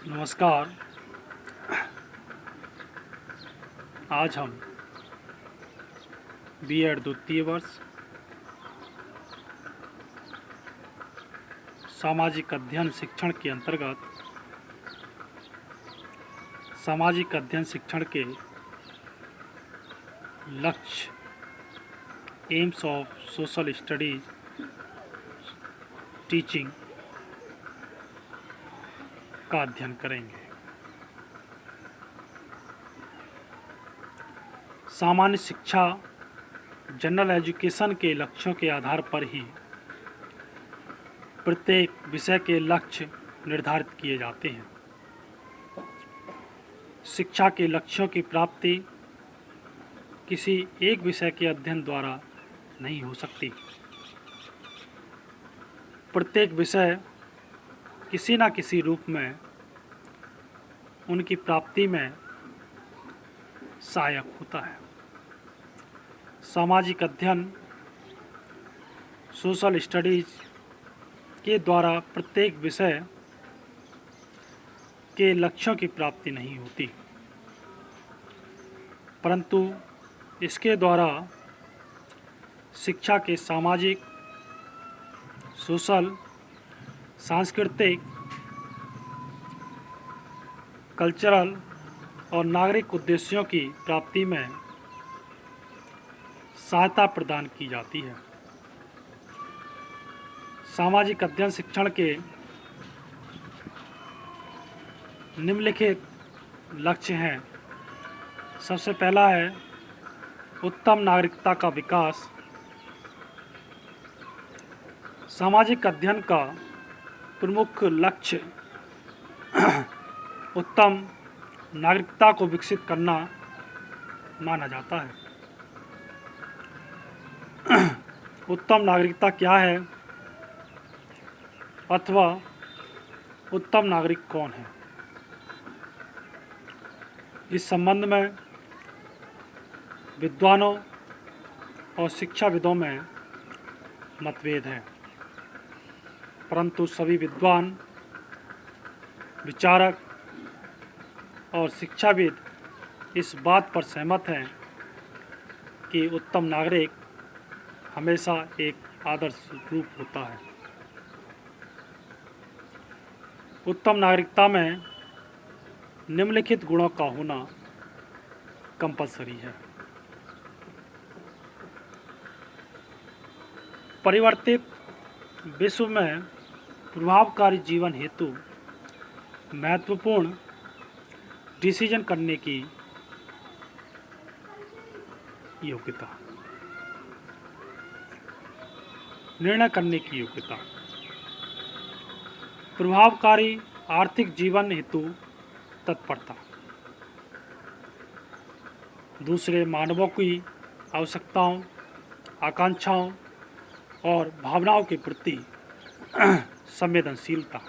नमस्कार। आज हम बीएड द्वितीय वर्ष सामाजिक अध्ययन शिक्षण के अंतर्गत सामाजिक अध्ययन शिक्षण के लक्ष्य AIIMS of social studies teaching का अध्ययन करेंगे। सामान्य शिक्षा जनरल एजुकेशन के लक्ष्यों के आधार पर ही प्रत्येक विषय के लक्ष्य निर्धारित किए जाते हैं। शिक्षा के लक्ष्यों की प्राप्ति किसी एक विषय के अध्ययन द्वारा नहीं हो सकती। प्रत्येक विषय किसी न किसी रूप में उनकी प्राप्ति में सहायक होता है। सामाजिक अध्ययन सोशल स्टडीज के द्वारा प्रत्येक विषय के लक्ष्यों की प्राप्ति नहीं होती, परंतु इसके द्वारा शिक्षा के सामाजिक, सोशल, सांस्कृतिक, कल्चरल और नागरिक उद्देश्यों की प्राप्ति में सहायता प्रदान की जाती है। सामाजिक अध्ययन शिक्षण के निम्नलिखित लक्ष्य हैं। सबसे पहला है उत्तम नागरिकता का विकास। सामाजिक अध्ययन का प्रमुख लक्ष्य उत्तम नागरिकता को विकसित करना माना जाता है। उत्तम नागरिकता क्या है अथवा उत्तम नागरिक कौन है, इस संबंध में विद्वानों और शिक्षाविदों में मतभेद है, परंतु सभी विद्वान, विचारक और शिक्षाविद इस बात पर सहमत हैं कि उत्तम नागरिक हमेशा एक आदर्श रूप होता है। उत्तम नागरिकता में निम्नलिखित गुणों का होना कंपलसरी है। परिवर्तित विश्व में प्रभावकारी जीवन हेतु महत्वपूर्ण डिसीजन करने की योग्यता, निर्णय करने की योग्यता, प्रभावकारी आर्थिक जीवन हेतु तत्परता, दूसरे मानवों की आवश्यकताओं, आकांक्षाओं और भावनाओं के प्रति संवेदनशीलता,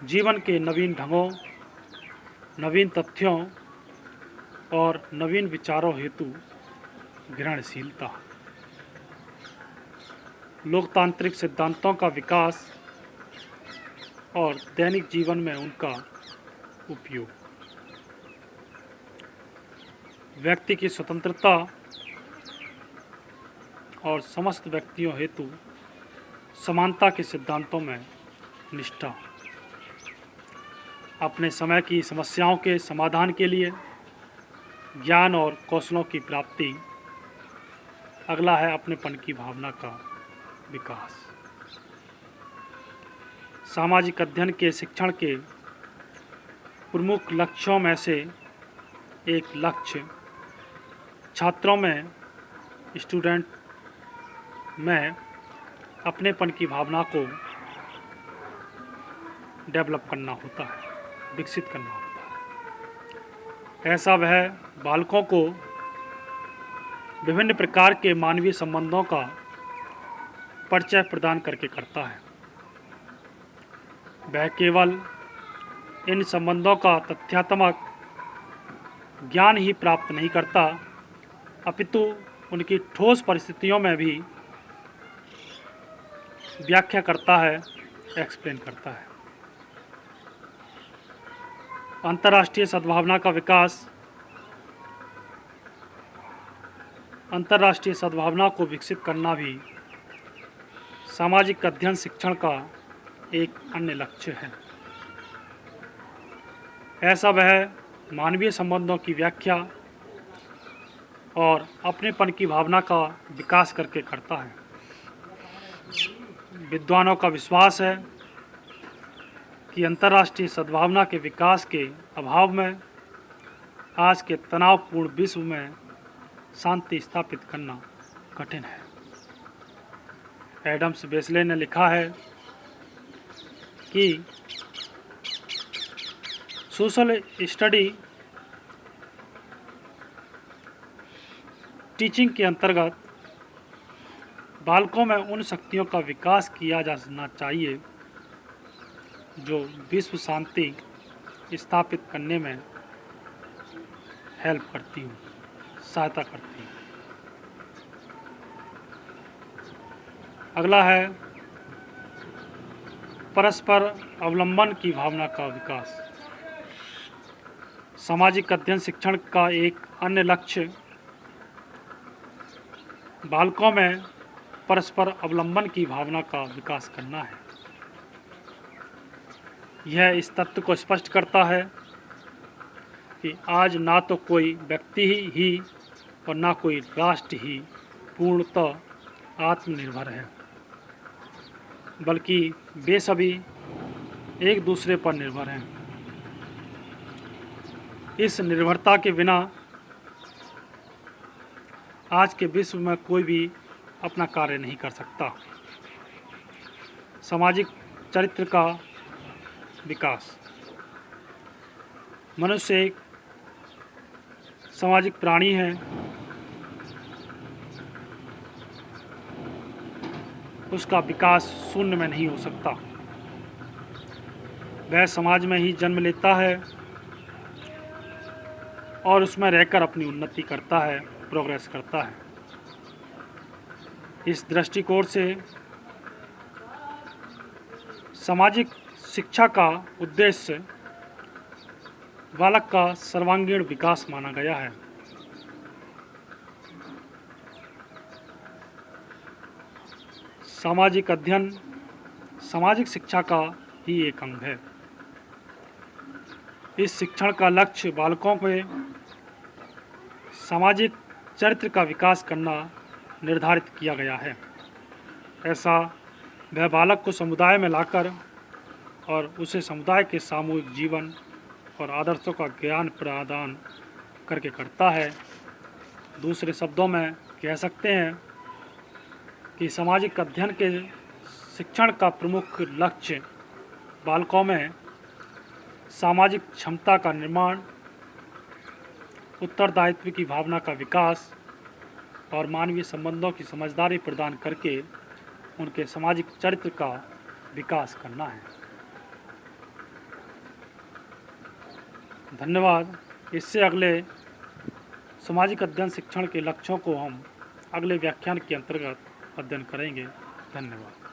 जीवन के नवीन ढंगों, नवीन तथ्यों और नवीन विचारों हेतु ग्रहणशीलता, लोकतांत्रिक सिद्धांतों का विकास और दैनिक जीवन में उनका उपयोग, व्यक्ति की स्वतंत्रता और समस्त व्यक्तियों हेतु समानता के सिद्धांतों में निष्ठा, अपने समय की समस्याओं के समाधान के लिए ज्ञान और कौशलों की प्राप्ति। अगला है अपनेपन की भावना का विकास। सामाजिक अध्ययन के शिक्षण के प्रमुख लक्ष्यों में से एक लक्ष्य छात्रों में, स्टूडेंट में अपनेपन की भावना को डेवलप करना होता है, विकसित करना होता है। ऐसा वह बालकों को विभिन्न प्रकार के मानवीय संबंधों का परिचय प्रदान करके करता है। वह केवल इन संबंधों का तथ्यात्मक ज्ञान ही प्राप्त नहीं करता, अपितु उनकी ठोस परिस्थितियों में भी व्याख्या करता है एक्सप्लेन करता है। अंतर्राष्ट्रीय सद्भावना का विकास। अंतर्राष्ट्रीय सद्भावना को विकसित करना भी सामाजिक अध्ययन शिक्षण का एक अन्य लक्ष्य है। ऐसा वह मानवीय संबंधों की व्याख्या और अपनेपन की भावना का विकास करके करता है। विद्वानों का विश्वास है कि अंतर्राष्ट्रीय सद्भावना के विकास के अभाव में आज के तनावपूर्ण विश्व में शांति स्थापित करना कठिन है। एडम्स बेसले ने लिखा है कि सोशल स्टडी टीचिंग के अंतर्गत बालकों में उन शक्तियों का विकास किया जाना चाहिए जो विश्व शांति स्थापित करने में हेल्प करती हूँ, सहायता करती हूँ। अगला है परस्पर अवलंबन की भावना का विकास। सामाजिक अध्ययन शिक्षण का एक अन्य लक्ष्य बालकों में परस्पर अवलंबन की भावना का विकास करना है। यह इस तथ्य को स्पष्ट करता है कि आज ना तो कोई व्यक्ति ही और ना कोई राष्ट्र ही पूर्णतः आत्मनिर्भर है, बल्कि वे सभी एक दूसरे पर निर्भर हैं। इस निर्भरता के बिना आज के विश्व में कोई भी अपना कार्य नहीं कर सकता। सामाजिक चरित्र का विकास। मनुष्य एक सामाजिक प्राणी है। उसका विकास शून्य में नहीं हो सकता। वह समाज में ही जन्म लेता है और उसमें रहकर अपनी उन्नति करता है, प्रोग्रेस करता है। इस दृष्टिकोण से सामाजिक शिक्षा का उद्देश्य बालक का सर्वांगीण विकास माना गया है। सामाजिक अध्ययन सामाजिक शिक्षा का ही एक अंग है। इस शिक्षण का लक्ष्य बालकों में सामाजिक चरित्र का विकास करना निर्धारित किया गया है। ऐसा वह बालक को समुदाय में लाकर और उसे समुदाय के सामूहिक जीवन और आदर्शों का ज्ञान प्रदान करके करता है। दूसरे शब्दों में कह सकते हैं कि सामाजिक अध्ययन के शिक्षण का प्रमुख लक्ष्य बालकों में सामाजिक क्षमता का निर्माण, उत्तरदायित्व की भावना का विकास और मानवीय संबंधों की समझदारी प्रदान करके उनके सामाजिक चरित्र का विकास करना है। धन्यवाद। इससे अगले सामाजिक अध्ययन शिक्षण के लक्ष्यों को हम अगले व्याख्यान के अंतर्गत अध्ययन करेंगे। धन्यवाद।